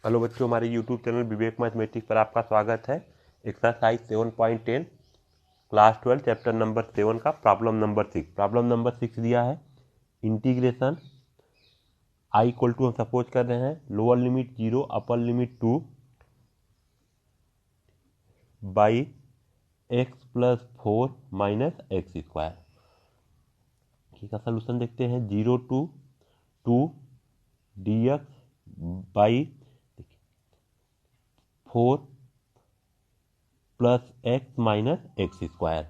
Hello बच्चों, हमारे YouTube channel विवेक mathematics पर आपका स्वागत है। एक्सरसाइज 7.10 क्लास 12 चैप्टर नंबर 7 का प्रॉब्लम नंबर 6। प्रॉब्लम नंबर 6 दिया है इंटीग्रेशन आई इक्वल टू, हम सपोज कर रहे हैं lower limit 0 upper limit 2 by x plus 4 minus x square. इसका सोल्यूशन देखते हैं। 0 to 2 d x by 4 plus x minus x square.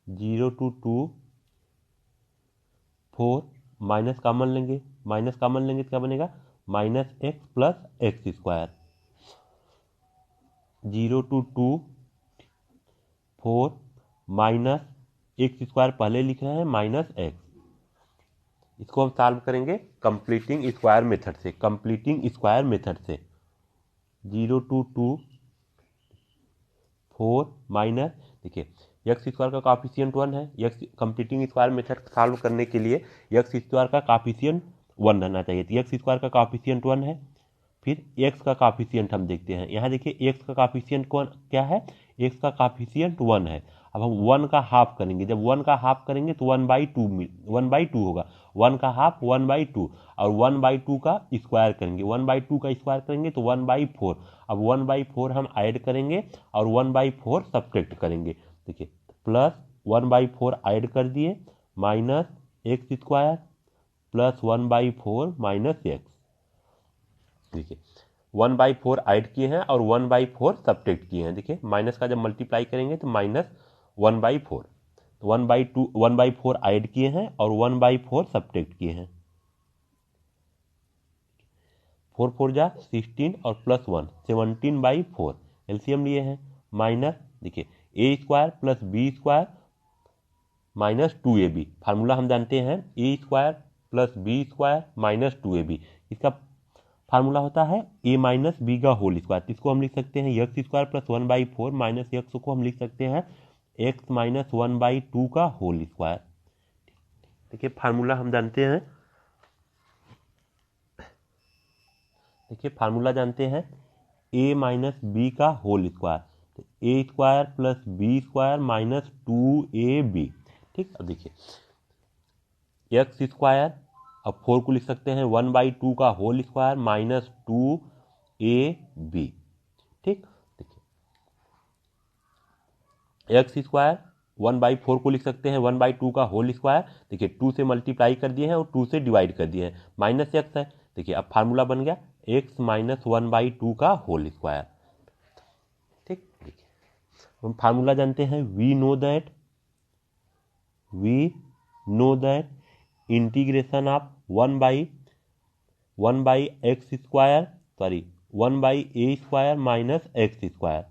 0 to 2 4 minus common लेंगे, तो क्या बनेगा minus x plus x square. 0 to 2 4 minus x square पहले लिख रहे हैं माइनस एक्स। इसको हम सॉल्व करेंगे कंप्लीटिंग स्क्वायर मेथड से। 0 टू 2 4 माइनस, देखिए एक्स स्क्वायर का कॉफिशिएंट 1 है। X completing square method solve करने के लिए एक्स स्क्वायर का कॉफिशिएंट 1 रहना चाहिए। तो एक्स स्क्वायर का कॉफिशिएंट 1 है। फिर एक्स का कॉफिशिएंट हम देखते हैं। यहाँ देखिए एक्स का कॉफिशिएंट क्या है, एक्स का कॉफिशिएंट 1 है। अब हम 1 का हाफ करेंगे। जब 1 का हाफ करेंगे तो 1/2 होगा। 1 का हाफ 1/2 और 1/2 का स्क्वायर करेंगे। 1/2 का स्क्वायर करेंगे तो 1/4। अब 1/4 हम ऐड करेंगे और 1/4 सब्ट्रैक्ट करेंगे। देखिए प्लस 1/4 ऐड कर दिए minus x square plus 1/4 minus x. देखिए 1/4 ऐड किए हैं और 1/4 सब्ट्रैक्ट किए हैं। देखिए माइनस का जब मल्टीप्लाई करेंगे तो माइनस 1/4, तो 1/4 ऐड किए हैं और 1/4 सब्ट्रैक्ट किए हैं। 4 4 जा 16 और प्लस 1 17/4 एलसीएम लिए हैं। माइनस देखिए A square plus B square minus 2ab। Formula हम जानते हैं A square plus B square minus 2ab। इसका फार्मूला होता है ए माइनस बी का होल स्क्वायर। इसको हम लिख सकते हैं X square plus 1/4 minus X को हम लिख सकते हैं एक्स माइनस 1/2 का होल स्क्वायर। देखिए फार्मूला हम जानते हैं, देखिए फार्मूला जानते हैं ए माइनस बी का होल स्क्वायर, तो A square plus B square minus 2ab। ठीक, अब देखिए एक्स स्क्वायर, अब 4 को लिख सकते हैं 1/2 का होल स्क्वायर माइनस 2ab। ठीक, देखिए एक्स स्क्वायर 1/4 को लिख सकते हैं 1/2 का होल स्क्वायर। देखिए 2 से मल्टीप्लाई कर दिए हैं और 2 से डिवाइड कर दिए हैं, माइनस एक्स है। देखिए अब फार्मूला बन गया एक्स माइनस 1/2 का होल स्क्वायर। ठीक, देखिए हम फार्मूला जानते हैं we know that integration of 1/a square minus x square,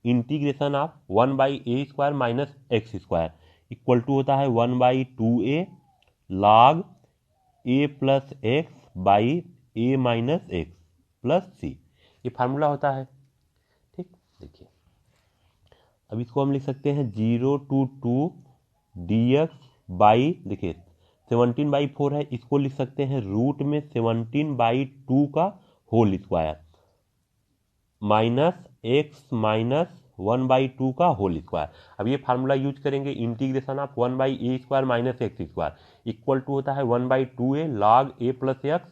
integration of 1/a square minus x square equal to होता है 1/2a log a plus x by a minus x plus C. ये formula होता है। ठीक, देखिए अब इसको हम लिख सकते हैं 0 टू 2 डी एक्स बाई, देखिए 17/4 है, इसको लिख सकते हैं रूट में 17/2 का whole square minus x minus 1/2 का होल स्क्वायर। अब ये फार्मूला यूज करेंगे integration of 1/a square minus x square equal to होता है 1/2a log a plus x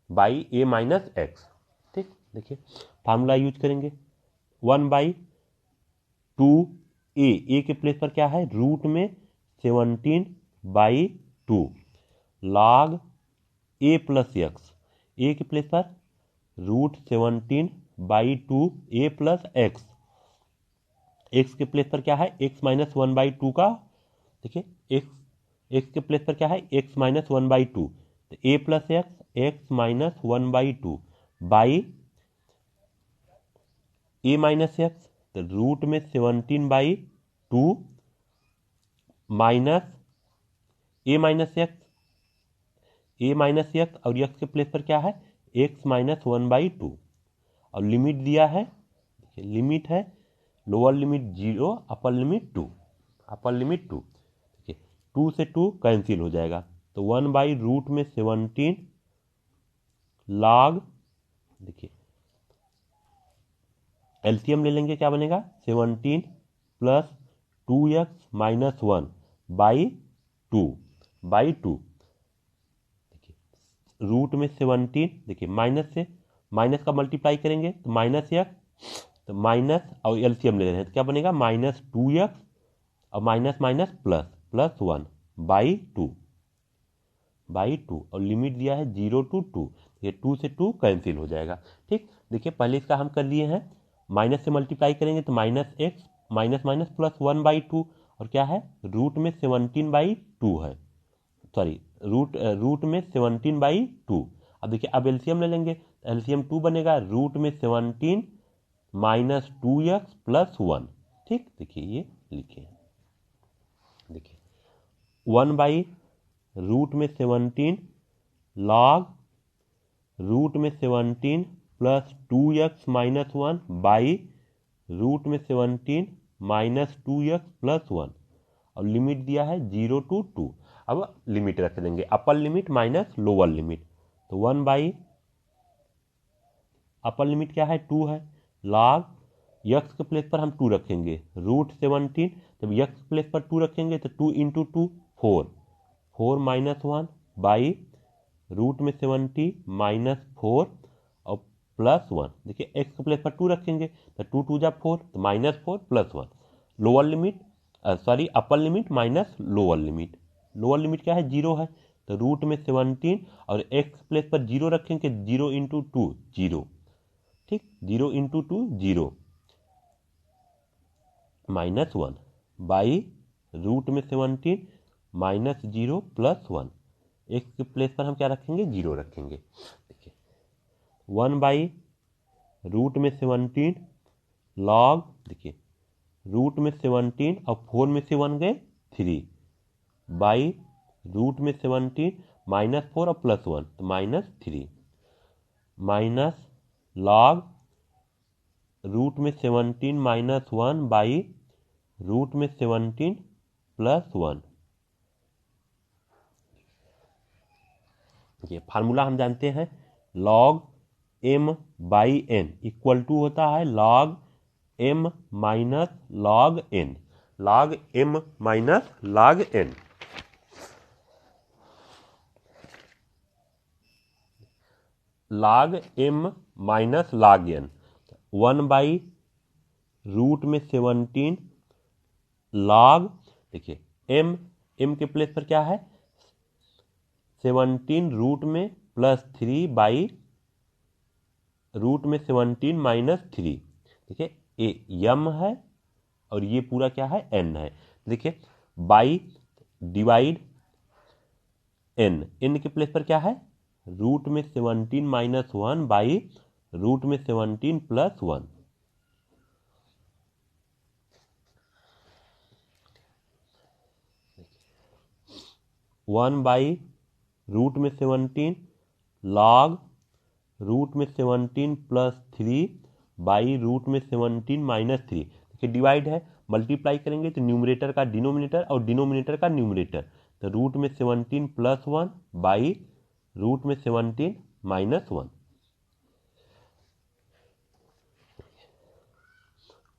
by a minus x. ठीक, देखिए फार्मूला यूज करेंगे 1/2a के प्लेस पर क्या है रूट में 17/2 log a plus x, a के प्लेस पर root 17/2 a plus x, x के प्लेस पर क्या है एक्स माइनस 1/2 का, देखिए एक्स के प्लेस पर क्या है एक्स माइनस 1/2, तो a plus x minus 1/2 by a minus x, तो रूट में 17/2 माइनस a माइनस एक्स और एक्स के प्लेस पर क्या है एक्स माइनस 1/2 और लिमिट दिया है। देखिए लिमिट है लोअर लिमिट 0 अपर लिमिट 2, देखिए 2 से 2 कैंसिल हो जाएगा तो 1/√में 17 लॉग, देखिए एलसीएम ले लेंगे, क्या बनेगा 17 प्लस 2x माइनस 1 बाई 2 देखिए रूट में 17, देखिए माइनस से माइनस का मल्टीप्लाई करेंगे तो माइनस एक्स, तो माइनस और एलसीएम ले रहे हैं तो क्या बनेगा माइनस 2x और minus minus plus plus 1 by two और लिमिट दिया है 0 to 2, ये 2 से 2 कैंसिल हो जाएगा। ठीक, देखिए पहले इसका हम कर लिए हैं, माइनस से मल्टीप्लाई करेंगे तो minus x minus minus plus 1/2 और क्या है रूट में 17/2 है, सॉरी रूट में 17/2। अब देखिए अब एलसीएम ले लेंगे, एलसीएम 2 बनेगा, रूट में 17 माइनस 2x प्लस 1। ठीक, देखिए ये लिखे, देखिए 1/रूट में 17 लॉग रूट में 17 plus 2x minus 1 by root में 17 माइनस 2x प्लस 1 और लिमिट दिया है 0 to 2। अब लिमिट रख देंगे, अपर लिमिट माइनस लोअर लिमिट, तो 1 बाई अपर लिमिट क्या है 2 है, लॉग यक्स के प्लेस पर हम 2 रखेंगे, रूट 17 जब यक्स प्लेस पर 2 रखेंगे तो 2 इंटू 2 4 माइनस 1 बाई रूट में 70 माइनस 4 और प्लस 1। देखिए एक्स के प्लेस पर 2 रखेंगे तो 2 2 जा 4 तो minus 4 plus 1। Lower limit sorry अपर limit minus lower limit, lower limit क्या है 0 है, तो रूट में 17 और एक्स प्लेस पर 0 रखेंगे 0 इंटू 2 0, ठीक 0 इंटू 2 0 माइनस 1 बाई रूट में 17 माइनस 0 प्लस 1, एक्स के प्लेस पर हम क्या रखेंगे 0 रखेंगे। देखिए 1 बाई रूट में 17 लॉग, देखिए रूट में 17 और 4 में से 1 गए 3 बाई रूट में 17 माइनस 4 और प्लस 1 तो माइनस 3 माइनस लॉग रूट में 17 माइनस 1 बाई रूट में 17 प्लस 1। ये फार्मूला हम जानते हैं, log m by n equal to होता है log m minus log n, log m minus log n। Log m minus log n 1 by root में 17 log, देखिए m के प्लेस पर क्या है 17 रूट में प्लस 3 बाई रूट में 17 माइनस 3। देखिए ये m है और ये पूरा क्या है n है, देखिए बाई डिवाइड n के प्लेस पर क्या है रूट में 17 माइनस 1 बाई रूट में 17 प्लस 1। 1 बाई रूट में 17 लॉग रूट में 17 प्लस 3 बाई रूट में 17 माइनस 3। देखिए डिवाइड है, मल्टीप्लाई करेंगे तो न्यूमरेटर का डिनोमिनेटर और डिनोमिनेटर का न्यूमरेटर, तो रूट में 17 प्लस 1 बाई रूट में 17 माइनस 1।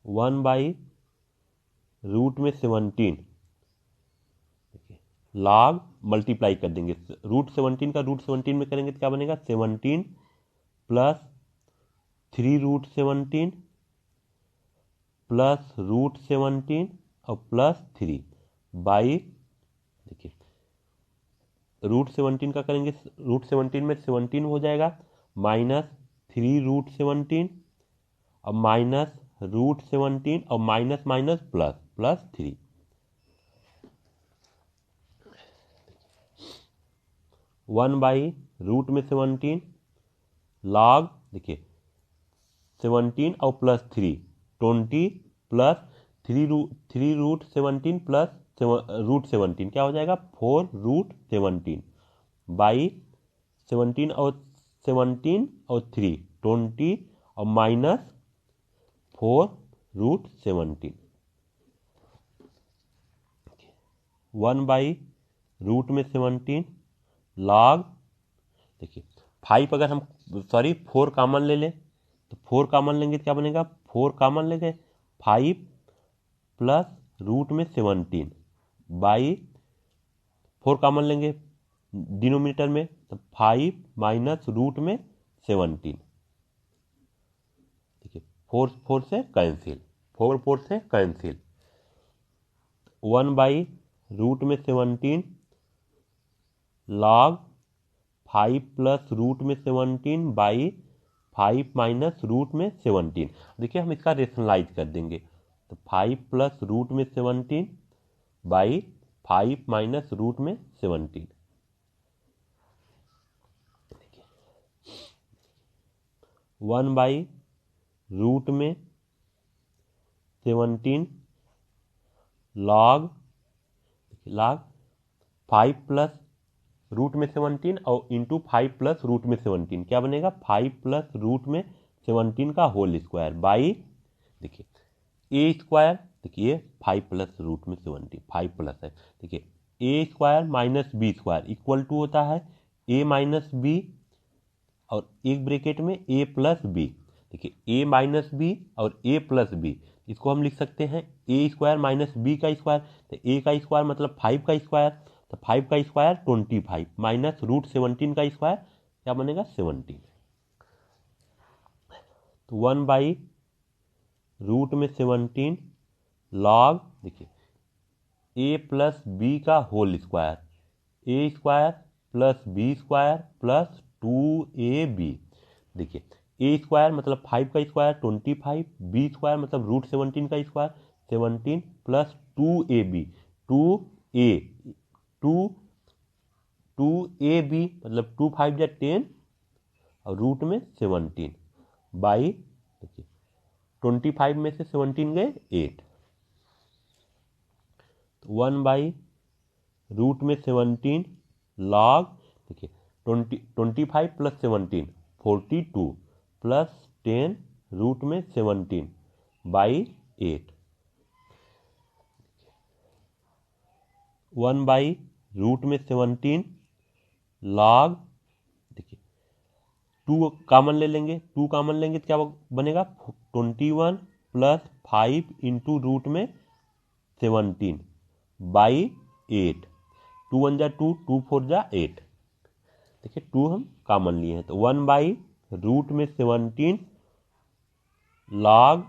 1 बाई रूट में 17 लॉग मल्टीप्लाई कर देंगे, रूट 17 का रूट 17 में करेंगे तो क्या बनेगा 17 प्लस 3 रूट 17 प्लस रूट 17 और प्लस 3 बाई, देखिए रूट 17 का करेंगे रूट 17 में 17 हो जाएगा माइनस 3 रूट 17 और माइनस रूट 17 और minus minus plus plus 3। 1 by root में 17 लॉग, देखिए 17 और plus 3 20 plus 3 root 17 plus root 17 क्या हो जाएगा 4 रूट 17 बाई 17 और 3 20 और माइनस 4 रूट 17। 1 बाई रूट में 17 लॉग, देखिए 5 अगर हम 4 कॉमन ले लें तो 4 कॉमन लेंगे तो क्या बनेगा, 4 कॉमन लेंगे 5 प्लस रूट में 17 बाई 4 कॉमन लेंगे डिनोमिनेटर में तो 5 माइनस रूट में 17। देखिए 4 से कैंसिल, 4 से कैंसिल, 1 बाई रूट में 17 लॉग 5 प्लस रूट में 17 बाई 5 माइनस रूट में 17। देखिए हम इसका रेशनलाइज कर देंगे तो 5 प्लस रूट में 17 बाई 5 माइनस रूट में 17। 1 बाई रूट में 17 लॉग 5 प्लस रूट में 17 और इंटू 5 प्लस रूट में 17 क्या बनेगा, 5 प्लस रूट में 17 का होल स्क्वायर बाई देखिए ए स्क्वायर, देखिए 5 प्लस रूट में 17 5 प्लस है, देखिए A square minus B square equal to होता है ए माइनस बी और एक ब्रैकेट में ए प्लस बी। देखिए ए माइनस बी और ए प्लस बी, इसको हम लिख सकते हैं ए स्क्वायर माइनस बी का स्क्वायर, तो ए का स्क्वायर मतलब 5 का स्क्वायर, तो 5 का स्क्वायर 25 माइनस रूट 17 का स्क्वायर क्या बनेगा 17। तो 1 बाई रूट में 17 लॉग देखिए ए प्लस बी का whole square, A square plus B square plus 2ab। देखिए ए स्क्वायर मतलब 5 का स्क्वायर 25, बी स्क्वायर मतलब रूट 17 का स्क्वायर 17 प्लस 2ab 2ab मतलब 2 5 या 10 और रूट में 17 बाई देखिए 25 में से 17 गए 8, तो 1 बाई रूट में 17 लॉग देखिए 25 प्लस 17 42 प्लस 10 रूट में 17 बाई 8, 1 बाई रूट में 17 लॉग देखिए 2 कॉमन ले लेंगे, 2 कॉमन लेंगे तो क्या बनेगा 21 प्लस 5 इंटू रूट में 17 बाई 8, 2 1 जा 2, 2 4 जा 8। देखिए 2 हम कॉमन लिए हैं तो 1 बाई रूट में 17 लॉग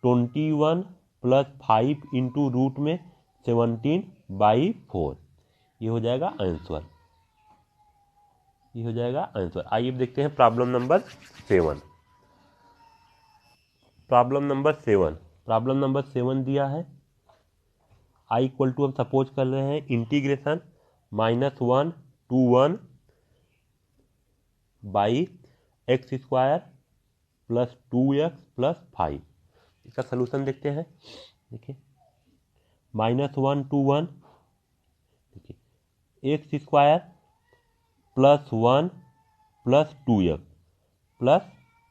21 प्लस 5 इंटू रूट में 17 बाई 4, ये हो जाएगा आंसर, ये हो जाएगा आंसर। आइए देखते हैं problem number 7। Problem number 7, problem number 7 दिया है आई इक्वल टू हम सपोज कर रहे हैं integration -1 to 1 by x square plus 2x plus 5। इसका सलूशन देखते हैं। देखिए -1 to 1 देखिए x square plus 1 plus 2x plus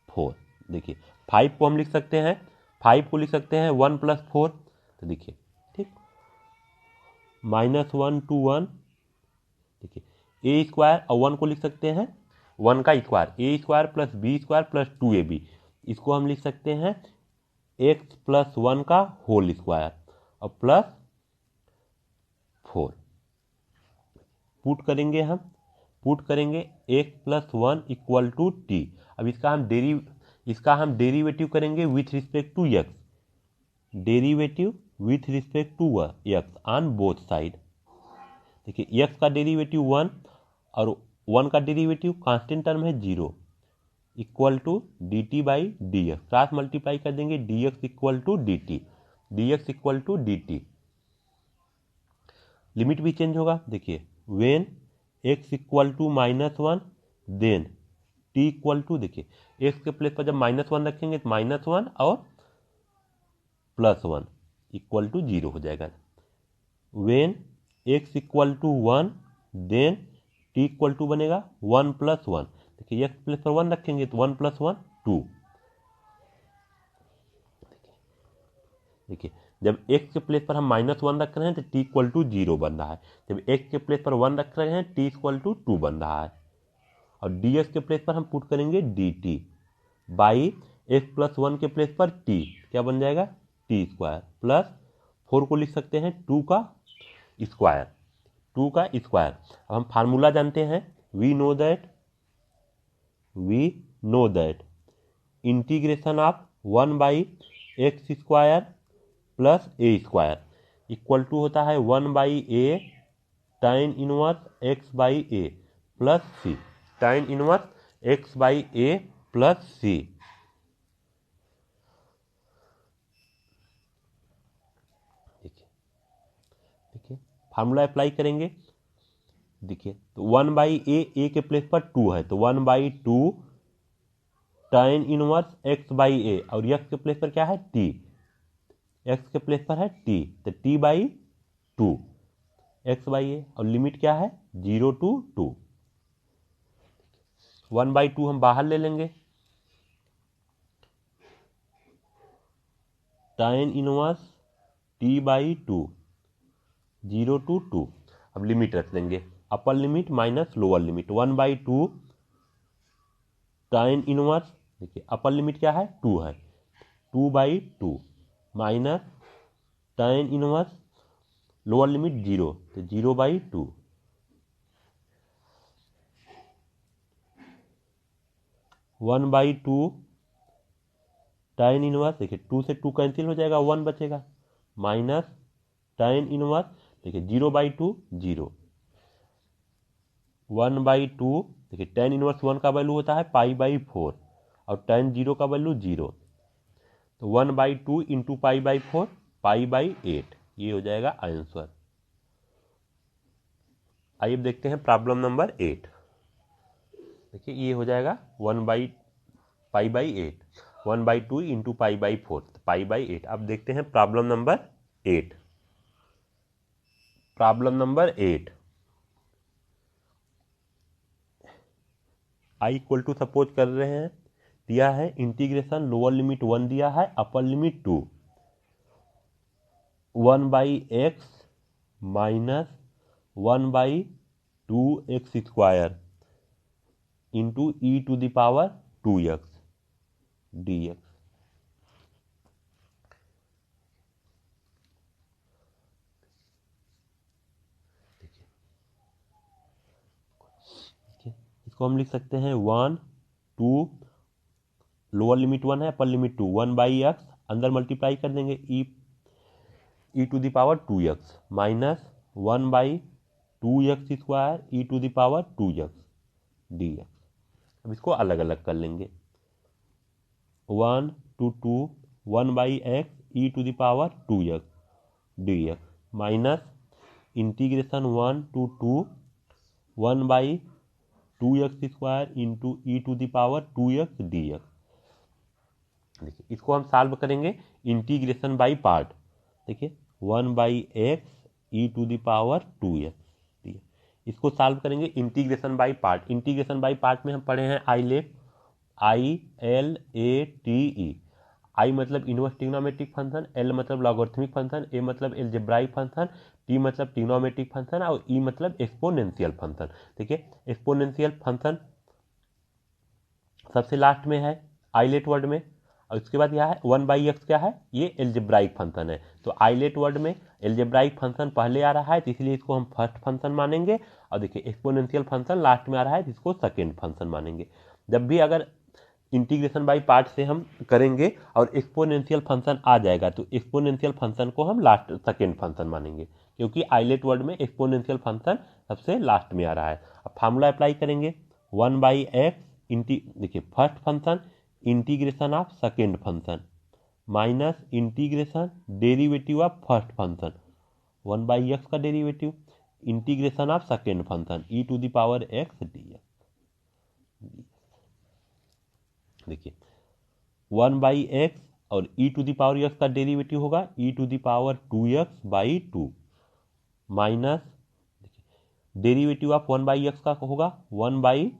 4। देखिए 5 को हम लिख सकते हैं, 5 को लिख सकते हैं 1 प्लस 4, तो देखिए ठीक -1 to 1 देखिए ए स्क्वायर और 1 को लिख सकते हैं 1 का square, A square plus B square plus 2ab, इसको हम लिख सकते हैं x प्लस 1 का होल स्क्वायर और प्लस 4। पुट करेंगे हम, पुट करेंगे x plus 1 equal to t. अब इसका हम डेरिवेटिव करेंगे with respect to x, derivative with respect to x on both side. देखिए x का डेरिवेटिव 1 और 1 का डेरिवेटिव कांस्टेंट टर्म है 0 equal to d t by d x, cross multiply कर देंगे dx equal to d t, dx equal to d T. Limit भी change होगा, देखिए when x equal to -1 then t equal to, देखिए x के place पर जब -1 रखेंगे तो -1 और +1 इक्वल टू 0 हो जाएगा। When x equal to 1 then t equal to बनेगा 1 + 1, देखिए x प्लेस पर 1 रखेंगे तो 1 + 1 2। देखिए जब x के प्लेस पर हम -1 रख रहे हैं तो t इक्वल टू 0 बन रहा है, जब x के प्लेस पर 1 रख रहे हैं t इक्वल टू 2 बन रहा है। और dx के प्लेस पर हम पुट करेंगे dt बाई x प्लस 1 के प्लेस पर t, क्या बन जाएगा t स्क्वायर प्लस 4 को लिख सकते हैं 2 का स्क्वायर, 2 का स्क्वायर। अब हम फार्मूला जानते हैं, we know that integration of 1 by x square plus A square equal to होता है 1 by A tan inverse X by A plus C, tan inverse X by A plus C. देखिए formula apply करेंगे, देखिए तो 1 by ए के place पर 2 है तो 1 बाई 2 टाइन इनवर्स एक्स बाई ए, और एक्स के प्लेस पर क्या है टी, एक्स के प्लेस पर है टी तो टी बाई 2 एक्स बाई ए, और लिमिट क्या है 0 to 2। 1 बाई 2 हम बाहर ले लेंगे, टाइन इनवर्स टी बाई 2 0 to 2। अब लिमिट रख देंगे, अपर limit minus lower limit, 1 by 2 टाइन इनवर्स, देखिए अपर लिमिट क्या है 2 है, 2 बाई 2 माइनस टाइन इनवर्स लोअर लिमिट 0 तो 0 बाई 2, 1 बाई 2 टाइन इनवर्स, देखिए 2 से 2 कैंसिल हो जाएगा 1 बचेगा माइनस टाइन इनवर्स, देखिए 0 बाई 2 0, 1 बाई 2, देखिए tan इनवर्स 1 का वैल्यू होता है पाई बाई 4 और tan 0 का वैल्यू 0, तो 1 by 2 into pi by 4 pi by 8, ये हो जाएगा आंसर। आइए देखते हैं प्रॉब्लम नंबर 8। देखिए ये हो जाएगा 1 by pi by 8, 1 by 2 into pi by 4 pi by 8। अब देखते हैं problem number 8। Problem number 8, I equal to suppose कर रहे हैं, दिया है इंटीग्रेशन लोअर लिमिट 1 दिया है, upper limit 2, 1 by x minus 1 by 2 x square into e to the power 2x dx। इसको हम लिख सकते हैं 1 2, लोअर लिमिट 1 है अपर लिमिट 2, 1 बाई एक्स अंदर मल्टीप्लाई कर देंगे e to the power 2x minus 1 by 2x square e to the power 2x dx। अब इसको अलग अलग कर लेंगे, 1 to 2 1 by x e to the power 2x dx minus integration 1 to 2 1 by 2x square into e to the power 2x dx। देखिए इसको हम solve करेंगे इंटीग्रेशन बाई पार्ट, देखिए 1 by x e to the power 2x, इसको solve करेंगे integration by part. Integration by part में हम पढ़े हैं आईलेट, ILATE, आई मतलब इनवर्स ट्रिग्नोमेट्रिक फंक्शन, एल मतलब लॉगरिथमिक फंक्शन, ए मतलब एलजेब्राइक फंक्शन, टी मतलब ट्रिग्नोमेट्रिक फंक्शन और ई मतलब एक्सपोनेंशियल फंक्शन। देखिए एक्सपोनेंशियल फंक्शन सबसे लास्ट में है आइलेट वर्ड में, और इसके बाद क्या है 1 बाई एक्स क्या है, ये एलजेब्राइक फंक्शन है, तो आइलेट वर्ड में एलजेब्राइक फंक्शन पहले आ रहा है तो इसलिए इसको हम फर्स्ट फंक्शन मानेंगे, और देखिए एक्सपोनेंशियल फंक्शन लास्ट में आ रहा है तो इसको सेकेंड फंक्शन मानेंगे। जब भी अगर इंटीग्रेशन बाई पार्ट से हम करेंगे और एक्सपोनेंशियल फंक्शन आ जाएगा तो एक्सपोनेंशियल फंक्शन को हम लास्ट सेकेंड फंक्शन मानेंगे, क्योंकि आइलेट वर्ड में एक्सपोनेंशियल फंक्शन सबसे लास्ट में आ रहा है। अब फार्मूला अप्लाई करेंगे 1 बाई एक्स देखिए first function integration of second function minus integration derivative of first function, 1 by x का derivative integration of second function e to the power X dx। देखिए 1 बाई एक्स और e to the power x का derivative होगा e to the power 2x by 2 minus derivative of 1 by x का होगा 1 by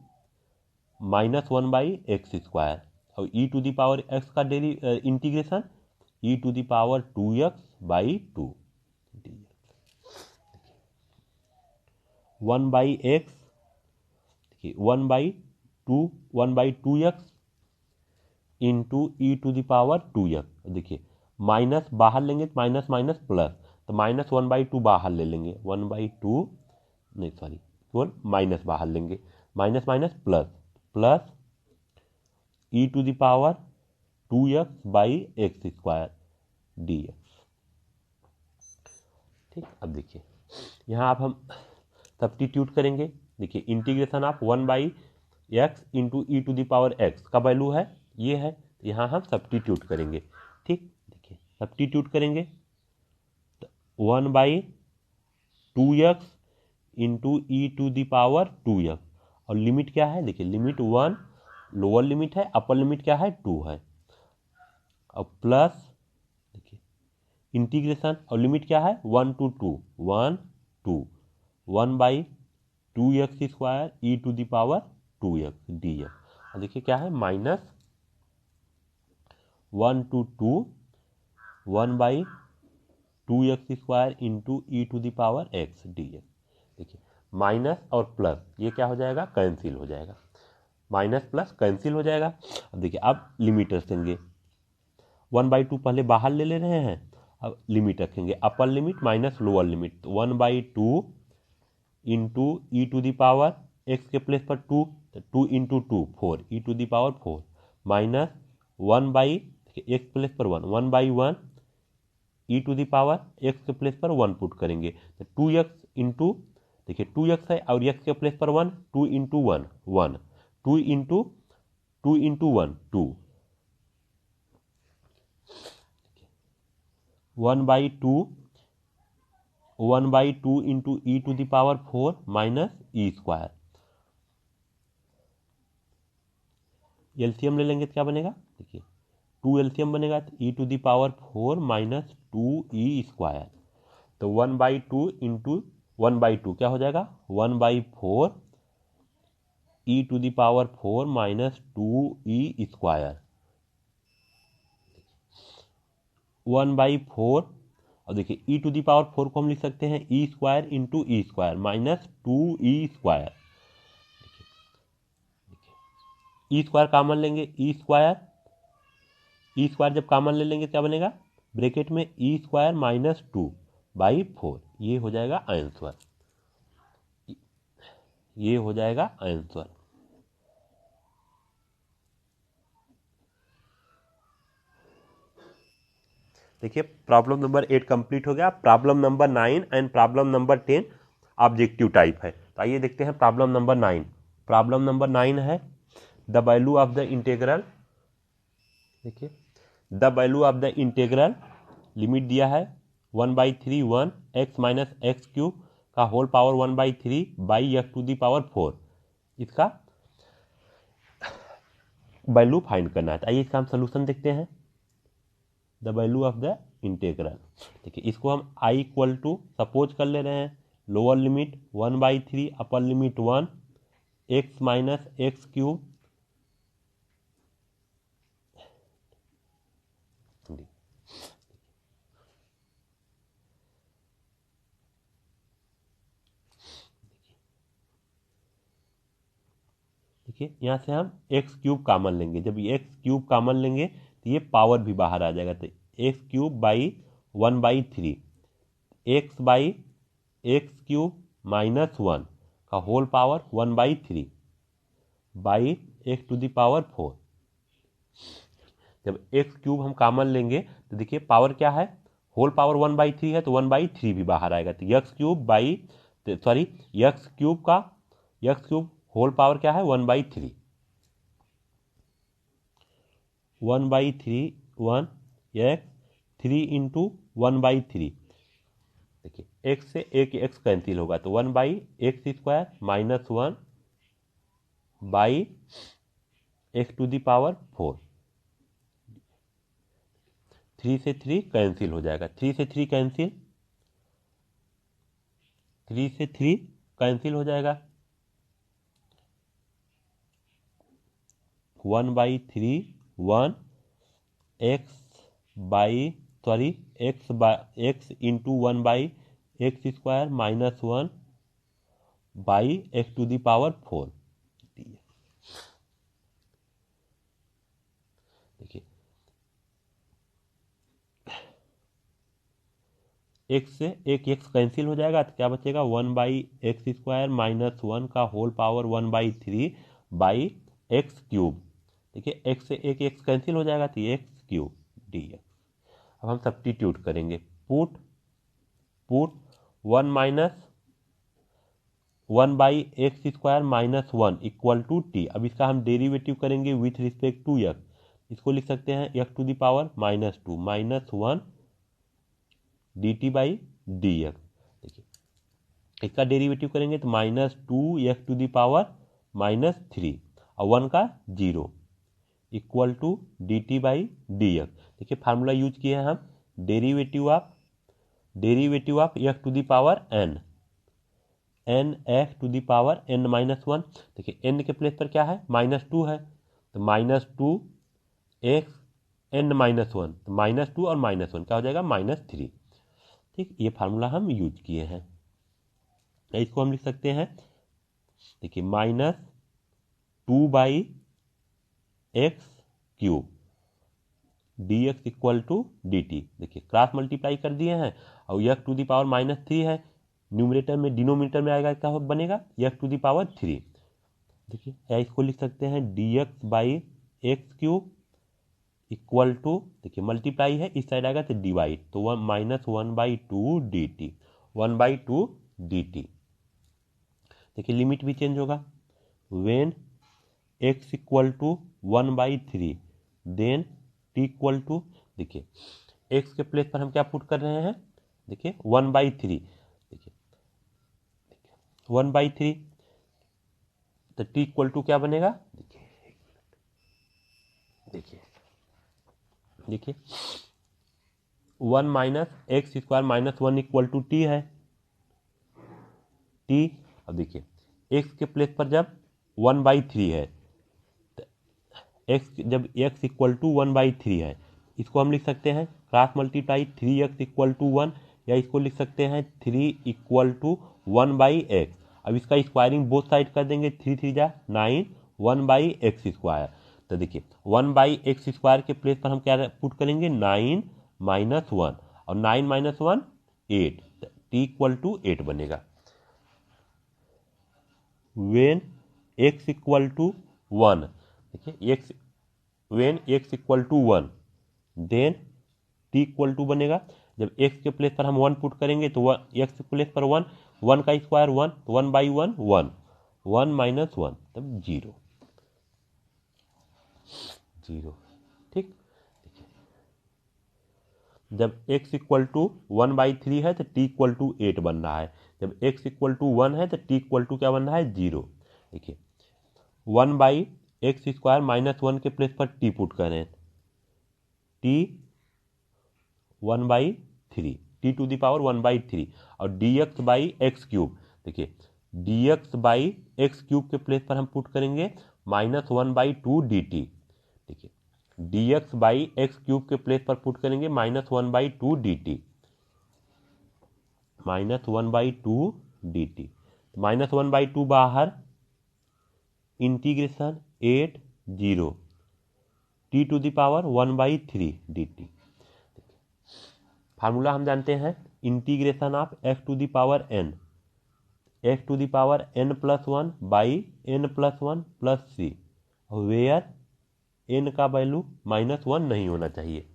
minus 1 by x square, और e to the power x का integration e to the power 2x by 2 1 by x, देखिए 1 by 1/2x into e to the power 2x। देखिए minus बाहर लेंगे तो minus minus plus, तो minus 1/2 बाहर ले लेंगे, 1/2 नहीं सॉरी केवल माइनस बाहर लेंगे, minus minus plus, plus e to the power 2x/x² dx। ठीक, अब देखिए यहाँ आप हम सब्स्टिट्यूट करेंगे। देखिए integration of 1/x into e to the power x का वैल्यू है ये है, तो यहाँ हम सब्स्टिट्यूट करेंगे। ठीक, देखिए सब्स्टिट्यूट करेंगे तो 1/2x into e to the power 2x, और लिमिट क्या है, देखिए लिमिट 1 लोअर लिमिट है, अपर लिमिट क्या है 2 है, और प्लस देखिए इंटीग्रेशन और लिमिट क्या है 1 to 2 1 2 1/2x² e to the power 2x dx। और देखिए क्या है minus 1 to 2 1/2x² into e to the power x dx। देखिए माइनस और प्लस ये क्या हो जाएगा, कैंसिल हो जाएगा, माइनस प्लस कैंसिल हो जाएगा। अब देखिए अब लिमिट रखेंगे, 1/2 पहले बाहर ले रहे हैं, अब लिमिट रखेंगे, upper limit minus lower limit, तो 1/2 into e to the power X के प्लेस पर 2, तो 2 into 2 4 e to the power 4 minus 1/एक्स प्लेस पर 1/1 e to the power X के प्लेस पर 1 पुट करेंगे, तो 2x इंटू देखिए 2x है और x के प्लेस पर 1, 2 into 1 1 2 into 1 2 1/2 into e to the power 4 minus e square. LCM ले लेंगे तो क्या बनेगा, देखिए 2 एलसीएम बनेगा तो e to the power 4 minus 2e², तो 1/2 इंटू 1/2 क्या हो जाएगा 1/4 e to the power 4 minus 2e², 1/4, और देखिए ई टू दी पावर 4 को हम लिख सकते हैं e² into e² minus 2e²। e² common लेंगे, e² जब कॉमन ले लेंगे क्या बनेगा, ब्रैकेट में e² माइनस 2/4, ये हो जाएगा आंसर, ये हो जाएगा आंसर। देखिए प्रॉब्लम नंबर 8 कंप्लीट हो गया। Problem number 9 and problem number 10 objective type है। तो आइए देखते हैं प्रॉब्लम नंबर 9। प्रॉब्लम नंबर 9 है the value of the integral. देखिए the value of the integral, limit दिया है 1/3 1 x माइनस एक्स क्यूब का whole power 1/3 by x to the power 4, इसका वैल्यू फाइंड करना है। आइए इसका हम सोल्यूशन देखते हैं। The value of the integral, देखिए इसको हम i इक्वल टू सपोज कर ले रहे हैं, lower limit 1/3 upper limit 1 x minus X cube देखिए यहाँ से हम एक्स क्यूब कॉमन लेंगे, जब ये एक्स क्यूब कॉमन लेंगे तो ये पावर भी बाहर आ जाएगा, तो x cube by 1/3 x by x cube minus 1 का whole power 1/3 by x to the power 4। जब एक्स क्यूब हम कॉमन लेंगे तो देखिए पावर क्या है, होल पावर 1/3 है, तो 1/3 भी बाहर आएगा, तो x cube by sorry x cube whole power क्या है 1/3 1/3 1 एक्स 3 इंटू 1/3। देखिए एक्स से एक एक्स कैंसिल होगा, तो 1/x² minus 1 by x to the power 4, 3 से 3 कैंसिल हो जाएगा, 3 से 3 कैंसिल, 3 से 3 कैंसिल हो जाएगा, 1/3 1 x into 1/x² minus 1 by x to the power 4। X से एक एक्स कैंसिल हो जाएगा, तो क्या बचेगा 1/x² माइनस 1 का whole power 1/3 by x cube. देखिए एक्स से एक एक्स कैंसिल हो जाएगा, तो एक्स क्यूब dx। अब हम सब्स्टिट्यूट करेंगे, put 1/x² minus 1 equal to t. अब इसका हम डेरिवेटिव करेंगे विथ रिस्पेक्ट टू एक्स। इसको लिख सकते हैं x⁻⁻2 माइनस 1 dt/dx। देखिए इसका डेरिवेटिव करेंगे तो -2x⁻⁻3 और 1 का 0 इक्वल टू dt/dx। देखिए फार्मूला यूज किए हैं हम, डेरिवेटिव ऑफ x⁻n x⁻n-1। देखिए n के प्लेस पर क्या है, -2 है, तो -2x(n-1), तो -2 और -1 क्या हो जाएगा, -3। ठीक, ये फार्मूला हम यूज किए हैं। इसको हम लिख सकते हैं, देखिए -2/x³ dx equal to dt। देखिए क्रॉस मल्टीप्लाई कर दिए हैं और x⁻³ है, न्यूमरेटर में डिनोमिनेटर में आएगा, क्या बनेगा x⁻3। देखिए या इसको लिख सकते हैं dx/x³ इक्वल टू, देखिए मल्टीप्लाई है, इस साइड आएगा तो डिवाइड, तो -1/2 dt 1/2 dt। देखिए लिमिट भी चेंज होगा, when x equal to 1/3 then t equal to, देखिए x के प्लेस पर हम क्या पुट कर रहे हैं, देखिए 1/3, देखिए 1/3, तो t इक्वल टू क्या बनेगा, देखिए 1 minus x² minus 1 equal to t है, टी। अब देखिए x के प्लेस पर जब 1/3 है, जब x इक्वल टू 1/3 है, इसको हम लिख सकते हैं cross multiply 3x equal to 1, या इसको लिख सकते हैं 3 इक्वल टू 1/x। अब इसका स्क्वायरिंग बोथ साइड कर देंगे, 3 3 जा 9 1/x²। तो देखिए 1/x² के प्लेस पर हम क्या पुट करेंगे, 9 माइनस 1, और 9 माइनस 1 8, टी इक्वल टू 8 बनेगा। वेन x इक्वल टू 1, देखिए when x equal to 1 then t equal to बनेगा, जब x के प्लेस पर हम 1 पुट करेंगे तो x के प्लेस पर 1, 1 का स्क्वायर 1, तो 1/1 1, 1 माइनस 1 तब 0। ठीक, जब x इक्वल टू 1/3 है तो t इक्वल टू 8 बन रहा है, जब x इक्वल टू 1 है तो t इक्वल टू क्या बन रहा है, 0। देखिए 1/x² माइनस 1 के प्लेस पर t पुट करें, t 1/3, t to the power 1/3, और dx/x³, देखिए dx/x³ के प्लेस पर हम पुट करेंगे -1/2 dt। देखिए dx/x³ के प्लेस पर पुट करेंगे -1/2 dt, -1/2 dt, -1/2 बाहर, integration 8 0 t to the power 1/3 dt। Formula हम जानते हैं, integration of x to the power n, x to the power n+1 by n+1 plus c, where n का value -1 नहीं होना चाहिए।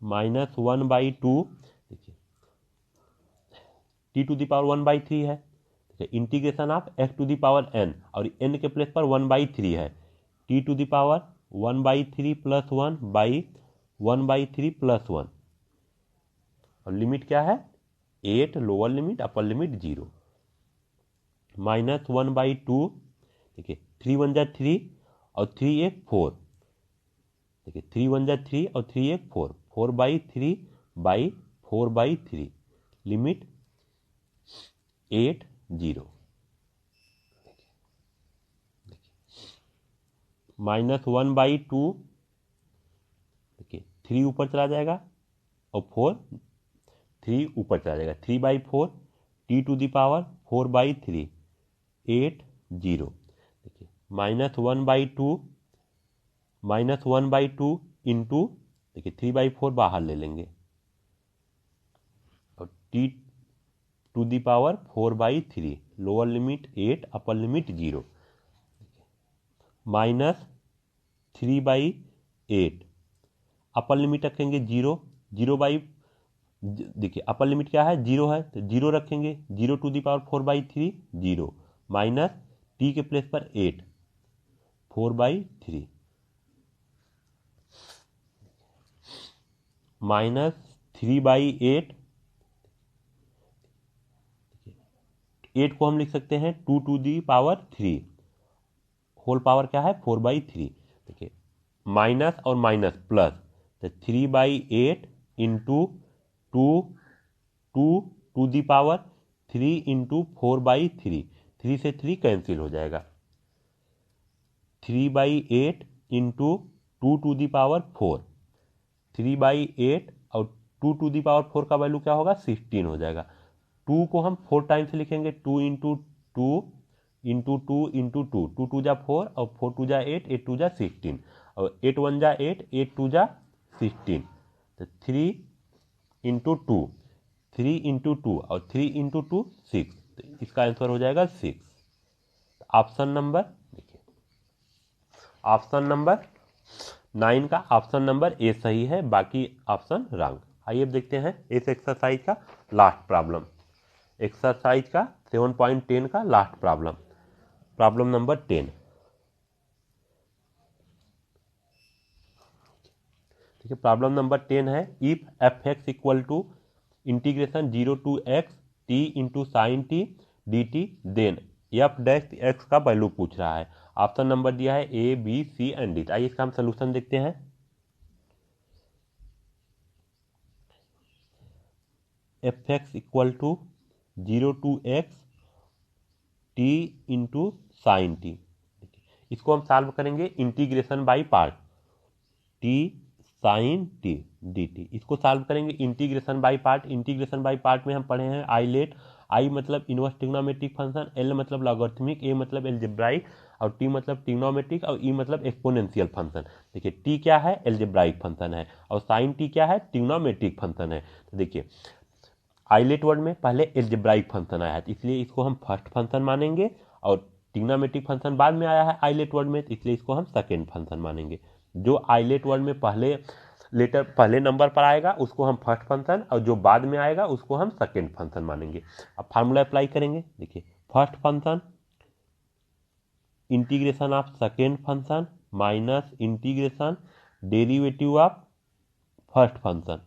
-1/2, देखिए t टू द पावर 1/3 है, integration of x to the power n, और n के place पर 1/3 है, t to the power 1/3 plus 1 by 1/3 plus 1, और लिमिट क्या है 8, लोअर लिमिट, अपर लिमिट 0, -1/2, देखिए 3 1 जा 3 और 3 1 4, देखिए 3 1 जा 3 और 3 1 4, 4/3 बाई 4/3, लिमिट 8 0, -1/2, देखिए 3 ऊपर चला जाएगा और 3 ऊपर चला जाएगा, 3/4, t टू द पावर 4/3 8 0, देखिए -1/2 -1/2 इंटू, देखिए 3/4 बाहर ले लेंगे और t⁴/3, lower limit 8, upper limit 0, -3/8, upper limit रखेंगे 0, 0 देखिए अपर लिमिट क्या है 0 है तो 0 रखेंगे, 0⁴/3 0, माइनस t के प्लेस पर 8 4/3, -3/8, 8 को हम लिख सकते हैं 2⁴, होल पावर क्या है 4/3, देखिए माइनस और माइनस प्लस, तो 3/8 इंटू 2⁴ इंटू 4/3, 3 से 3 कैंसिल हो जाएगा, 3/8 इंटू 2⁴, 3/8 और 2⁴ का वैल्यू क्या होगा 16 हो जाएगा। 2 को हम 4 टाइम से लिखेंगे, 2 इंटू 2 इंटू 2 इंटू 2, 2 2 जा 4 और 4 2 जा 8, 8 2 जा 16 और 8 1 जा 8, 8 2 जा 16, तो 3 इंटू 2, 3 इंटू 2 और 3 इंटू 2 6, तो इसका आंसर हो जाएगा 6। ऑप्शन नंबर, देखिए ऑप्शन नंबर 9 का ऑप्शन नंबर ए सही है, बाकी ऑप्शन रॉन्ग। आइए अब देखते हैं इस एक्सरसाइज का लास्ट प्रॉब्लम, एक्सरसाइज का 7.10 का लास्ट प्रॉब्लम, प्रॉब्लम नंबर 10। देखिए प्रॉब्लम नंबर 10 है, if f(x) equal to integration 0 to x t into sine t d t, then f(x) का वैल्यू पूछ रहा है। ऑप्शन नंबर दिया है A B C and D. आइए इसका हम सोल्यूशन देखते हैं। f(x) equal to 0 to x t into sine t, इसको हम सॉल्व करेंगे integration by part, t sine t d t, इसको सॉल्व करेंगे integration by part. Integration by part में हम पढ़े हैं आइलेट, आई मतलब इनवर्स ट्रिग्नोमेट्रिक फंक्शन, एल मतलब लॉगरिथमिक, ए मतलब एलजेब्राइक और टी मतलब ट्रिग्नोमेट्रिक और ई मतलब एक्सपोनेंशियल फंक्शन। देखिए टी क्या है एलजेब्राइक फंक्शन है और साइन टी क्या है ट्रिग्नोमेट्रिक फंक्शन है। तो देखिए आइलेट वर्ड में पहले एलजेब्राइक फंक्शन आया है, तो इसलिए इसको हम फर्स्ट फंक्शन मानेंगे और ट्रिग्नोमेट्रिक फंक्शन बाद में आया है आइलेट वर्ड में, तो इसलिए इसको हम सेकेंड फंक्शन मानेंगे। जो आइलेट वर्ड में पहले नंबर पर आएगा उसको हम फर्स्ट फंक्शन और जो बाद में आएगा उसको हम सेकेंड फंक्शन मानेंगे। अब फार्मूला अप्लाई करेंगे, देखिए first function integration of second function minus integration derivative of first function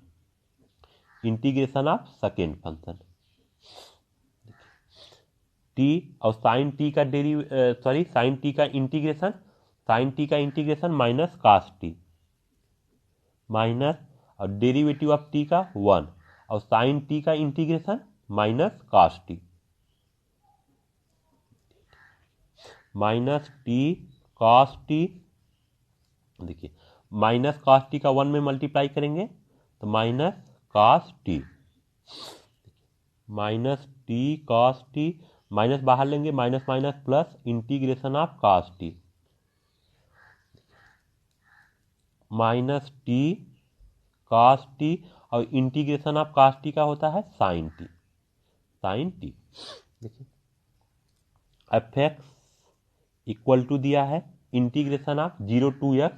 integration of second function, T और साइन टी का साइन टी का integration minus cos T minus और डेरिवेटिव ऑफ टी का 1 और sine T का integration minus cos T, minus T cos T, देखिए minus cos T का 1 में मल्टीप्लाई करेंगे तो minus cos T, minus T cos T, minus बाहर लेंगे minus minus plus integration of cos T, minus T cos t और integration of cos T का होता है साइन टी, साइन टी। देखिए f(x) इक्वल टू दिया है integration of 0 to x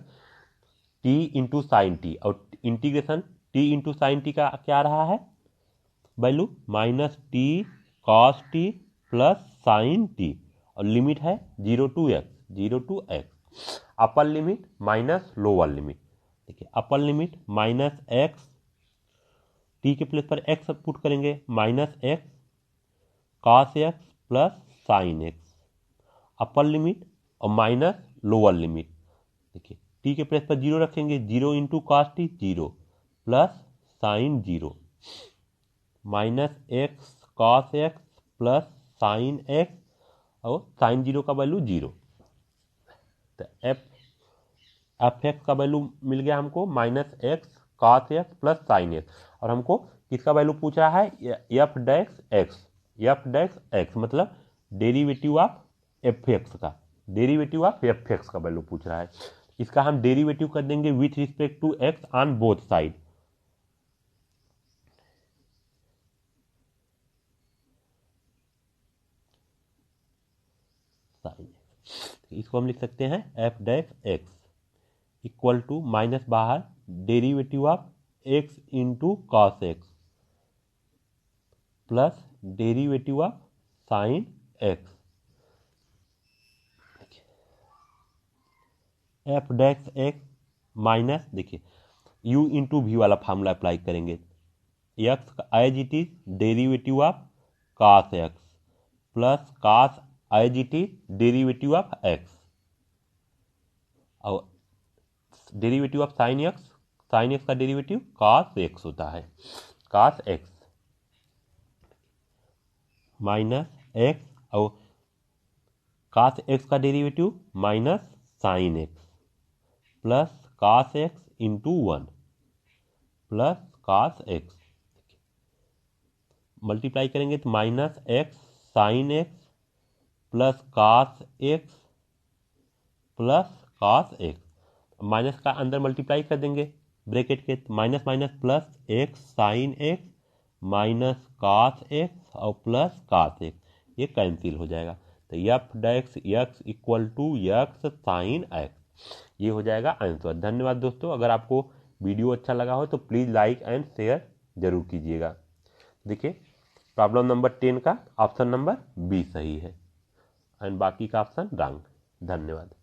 t into sine T और integration t into sine T का क्या रहा है value minus T cos T plus sine T और लिमिट है 0 to x, upper limit minus lower limit. देखिए upper limit minus X, T के place पर एक्स पुट करेंगे minus X cos x plus sine X, upper limit और minus lower limit. देखिए T के place पर 0 रखेंगे, 0 into cos T 0 plus sign 0 minus X cos x plus sine x और sign 0 का वैल्यू 0। तो एफ एक्स का वैल्यू मिल गया हमको minus X cos x plus sine x और हमको किसका वैल्यू पूछ रहा है एफ डैश एक्स मतलब डेरिवेटिव ऑफ एफ एक्स का, डेरिवेटिव ऑफ एफ एक्स का वैल्यू पूछ रहा है। इसका हम डेरिवेटिव कर देंगे with respect to X on both side. इसको हम लिख सकते हैं F dash x equal to minus बाहर derivative of X into cos x plus derivative of sine X. F dash X minus देखिए u इंटू वी वाला formula apply करेंगे, X as it is derivative of cos x plus cos as it is derivative of X और derivative of sine X का derivative cos X होता है, cos x minus x और cos x का derivative minus sine x plus cos x into 1 plus cos x multiply करेंगे तो minus x sine x plus cos x plus cos x, minus का अंदर multiply कर देंगे ब्रैकेट के, minus minus plus x sine x minus cos x और plus cos x, ये cancel हो जाएगा। तो f dash x equal to x sine x, ये हो जाएगा आंसर। धन्यवाद दोस्तों, अगर आपको वीडियो अच्छा लगा हो तो प्लीज़ लाइक एंड शेयर जरूर कीजिएगा। देखिए प्रॉब्लम नंबर 10 का ऑप्शन नंबर बी सही है एंड बाकी का ऑप्शन रॉन्ग। धन्यवाद।